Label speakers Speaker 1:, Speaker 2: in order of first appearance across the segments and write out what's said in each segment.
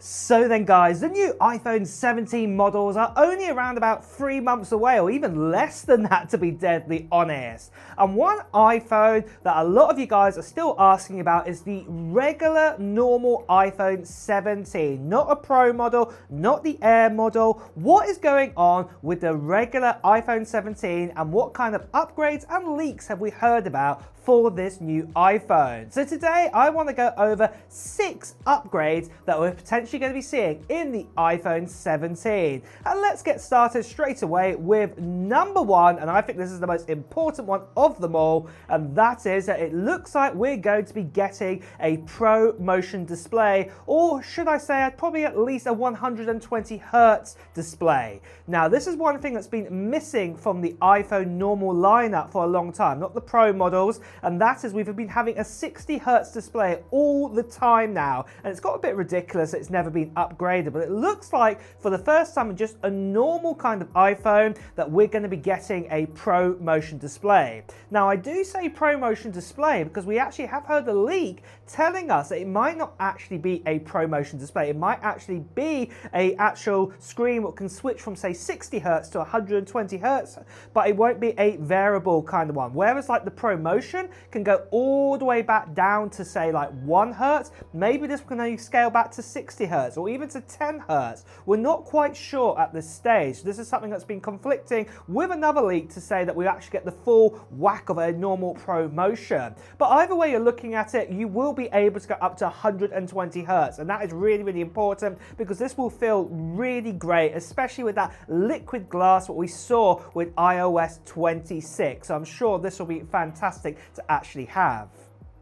Speaker 1: So then guys, the new iPhone 17 models are only around about 3 months away, or even less than that to be deadly honest. And one iPhone that a lot of you guys are still asking about is the regular normal iPhone 17, not a Pro model, not the Air model. What is going on with the regular iPhone 17 and what kind of upgrades and leaks have we heard about for this new iPhone? So today I want to go over 6 upgrades that we're potentially going to be seeing in the iPhone 17. And let's get started straight away with number 1, and I think this is the most important one of them all, and that is that it looks like we're going to be getting a Pro Motion display, or should I say probably at least a 120 Hz display. Now this is one thing that's been missing from the iPhone normal lineup for a long time, not the Pro models, and that is we've been having a 60 Hz display all the time now, and it's got a bit ridiculous. It's never been upgraded, but it looks like for the first time in just a normal kind of iPhone that we're going to be getting a Pro Motion display. Now I do say Pro Motion display because we actually have heard a leak telling us that it might not actually be a Pro Motion display. It might actually be a actual screen that can switch from say 60 Hz to 120 Hz, but it won't be a variable kind of one. Whereas like the Pro Motion can go all the way back down to say like 1 Hz, maybe this can only scale back to 60 Hz or even to 10 Hz. We're not quite sure at this stage. This is something that's been conflicting with another leak to say that we actually get the full whack of a normal Pro Motion. But either way you're looking at it, you will be able to go up to 120 Hz, and that is really, really important because this will feel really great, especially with that liquid glass what we saw with iOS 26. So I'm sure this will be fantastic to actually have.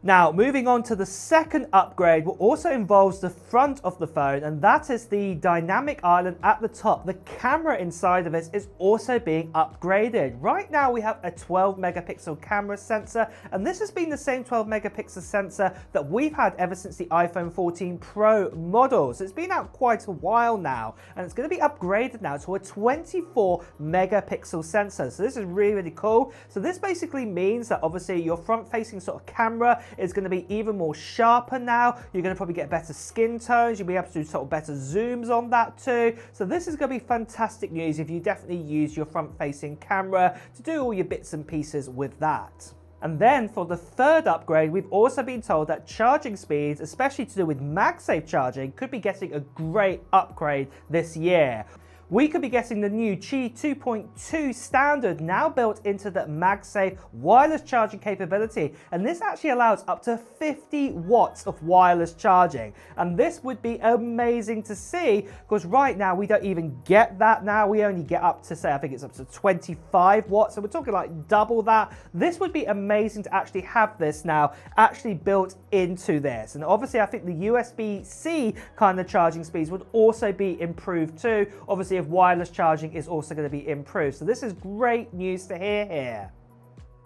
Speaker 1: Now, moving on to the second upgrade, what also involves the front of the phone, and that is the dynamic island at the top. The camera inside of it is also being upgraded. Right now, we have a 12 megapixel camera sensor, and this has been the same 12 megapixel sensor that we've had ever since the iPhone 14 Pro models. It's been out quite a while now, and it's going to be upgraded now to a 24 megapixel sensor. So this is really, really cool. So this basically means that obviously your front-facing sort of camera is going to be even more sharper now. You're going to probably get better skin tones. You'll be able to do sort of better zooms on that too. So this is going to be fantastic news if you definitely use your front-facing camera to do all your bits and pieces with that. And then for the third upgrade, we've also been told that charging speeds, especially to do with MagSafe charging, could be getting a great upgrade this year. We could be getting the new Qi 2.2 standard now built into the MagSafe wireless charging capability, and this actually allows up to 50 watts of wireless charging, and this would be amazing to see because right now we don't even get that. Now we only get up to say, I think it's up to 25 watts, so we're talking like double that. This would be amazing to actually have this now actually built into this, and obviously I think the USB-C kind of charging speeds would also be improved too. Obviously if wireless charging is also going to be improved. So this is great news to hear here.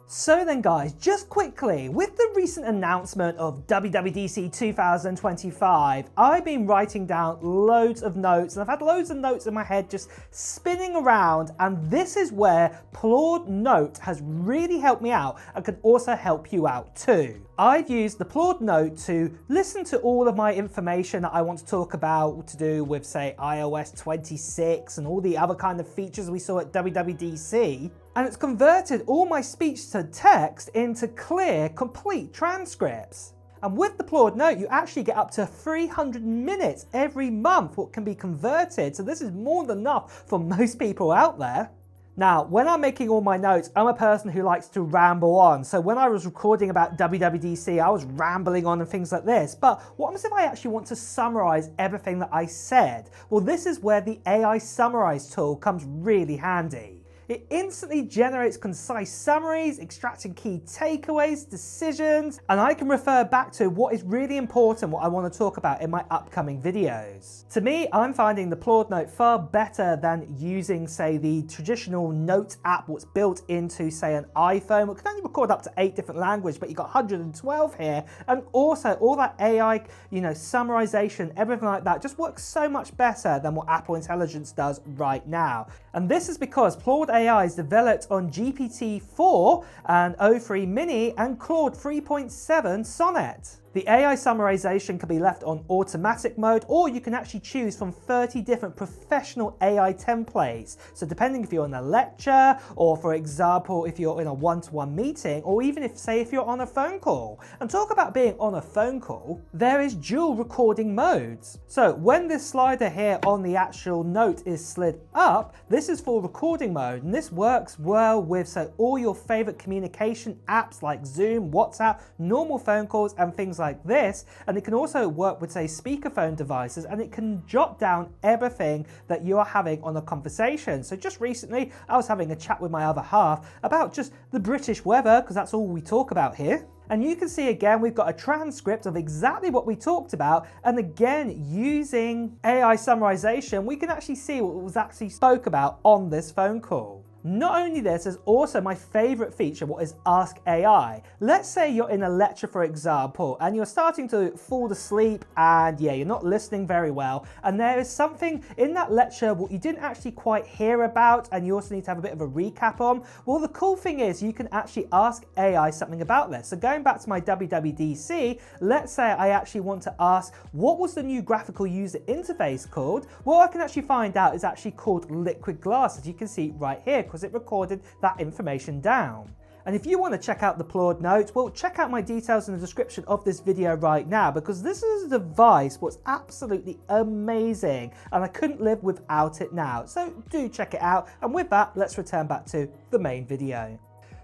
Speaker 1: So then guys, just quickly, with the recent announcement of WWDC 2025, I've been writing down loads of notes, and I've had loads of notes in my head just spinning around, and this is where Claude Note has really helped me out and can also help you out too. I've used the Claude Note to listen to all of my information that I want to talk about to do with say iOS 26 and all the other kind of features we saw at WWDC. And it's converted all my speech to text into clear, complete transcripts. And with the Claude Note, you actually get up to 300 minutes every month what can be converted. So this is more than enough for most people out there. Now, when I'm making all my notes, I'm a person who likes to ramble on. So when I was recording about WWDC, I was rambling on and things like this. But what happens if I actually want to summarize everything that I said? Well, this is where the AI Summarize tool comes really handy. It instantly generates concise summaries, extracting key takeaways, decisions, and I can refer back to what is really important, what I want to talk about in my upcoming videos. To me, I'm finding the Claude Note far better than using, say, the traditional Note app, what's built into, say, an iPhone. It can only record up to 8 different languages, but you've got 112 here, and also all that AI, summarization, everything like that, just works so much better than what Apple Intelligence does right now. And this is because Claude AI is developed on GPT-4 and O3 Mini and Claude 3.7 Sonnet. The The AI summarization can be left on automatic mode, or you can actually choose from 30 different professional AI templates. So depending if you're in a lecture, or for example, if you're in a one-to-one meeting, or even if you're on a phone call. And talk about being on a phone call, there is dual recording modes. So when this slider here on the actual note is slid up, this is for recording mode, and this works well with all your favorite communication apps like Zoom, WhatsApp, normal phone calls, and things like this. And it can also work with speakerphone devices, and it can jot down everything that you are having on a conversation. So just recently I was having a chat with my other half about just the British weather, because that's all we talk about here. And you can see again, we've got a transcript of exactly what we talked about. And again, using AI summarization, we can actually see what was actually spoke about on this phone call. Not only this, there's also my favorite feature, what is Ask AI. Let's say you're in a lecture, for example, and you're starting to fall asleep and you're not listening very well. And there is something in that lecture what you didn't actually quite hear about, and you also need to have a bit of a recap on. Well, the cool thing is you can actually ask AI something about this. So going back to my WWDC, let's say I actually want to ask, what was the new graphical user interface called? Well, I can actually find out it's actually called Liquid Glass, as you can see right here, because it recorded that information down. And if you want to check out the Claude Notes, well, check out my details in the description of this video right now, because this is a device what's absolutely amazing, and I couldn't live without it now. So do check it out. And with that, let's return back to the main video.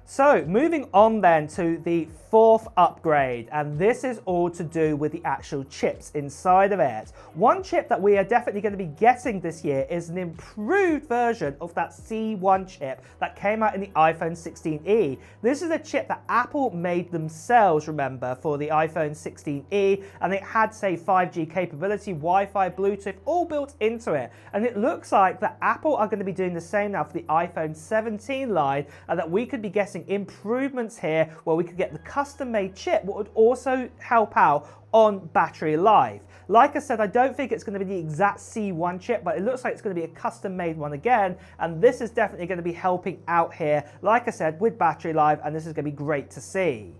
Speaker 1: So moving on then to the fourth upgrade, and this is all to do with the actual chips inside of it. One chip that we are definitely going to be getting this year is an improved version of that C1 chip that came out in the iPhone 16e. This is a chip that Apple made themselves, remember, for the iPhone 16e, and it had 5G capability, Wi-Fi, Bluetooth, all built into it. And it looks like that Apple are going to be doing the same now for the iPhone 17 line, and that we could be getting improvements here where we could get the custom-made chip, what would also help out on battery life. Like I said, I don't think it's going to be the exact C1 chip, but it looks like it's going to be a custom-made one again, and this is definitely going to be helping out here, like I said, with battery life, and this is going to be great to see.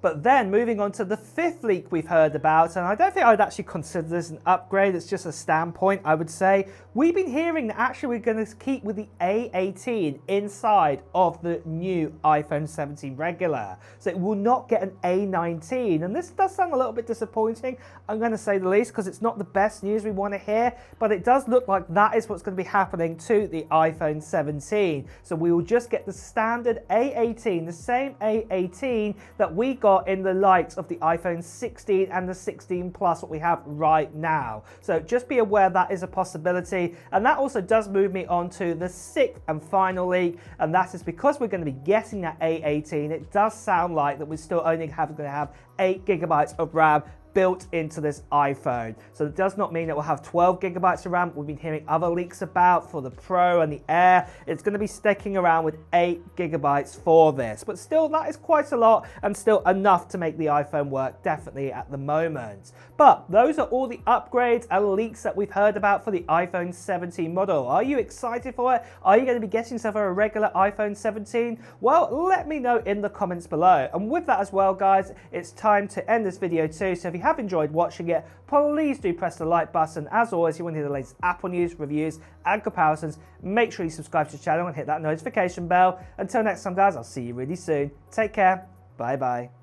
Speaker 1: But then moving on to the fifth leak we've heard about, and I don't think I would actually consider this an upgrade, it's just a standpoint, I would say. We've been hearing that actually we're going to keep with the A18 inside of the new iPhone 17 regular. So it will not get an A19, and this does sound a little bit disappointing, I'm going to say the least, because it's not the best news we want to hear, but it does look like that is what's going to be happening to the iPhone 17. So we will just get the standard A18, the same A18 that we got in the likes of the iPhone 16 and the 16 Plus, what we have right now. So just be aware that is a possibility. And that also does move me on to the sixth and final leak, and that is because we're going to be getting that A18, it does sound like that we're still only going to have 8 gigabytes of RAM built into this iPhone. So it does not mean that we'll have 12 gigabytes of RAM. We've been hearing other leaks about for the Pro and the Air. It's going to be sticking around with 8 gigabytes for this. But still, that is quite a lot, and still enough to make the iPhone work, definitely at the moment. But those are all the upgrades and leaks that we've heard about for the iPhone 17 model. Are you excited for it? Are you going to be getting yourself a regular iPhone 17? Well, let me know in the comments below. And with that as well, guys, it's time to end this video too. So if you have enjoyed watching it, please do press the like button. As always, if you want to hear the latest Apple news, reviews, and comparisons, make sure you subscribe to the channel and hit that notification bell. Until next time, guys, I'll see you really soon. Take care. Bye-bye.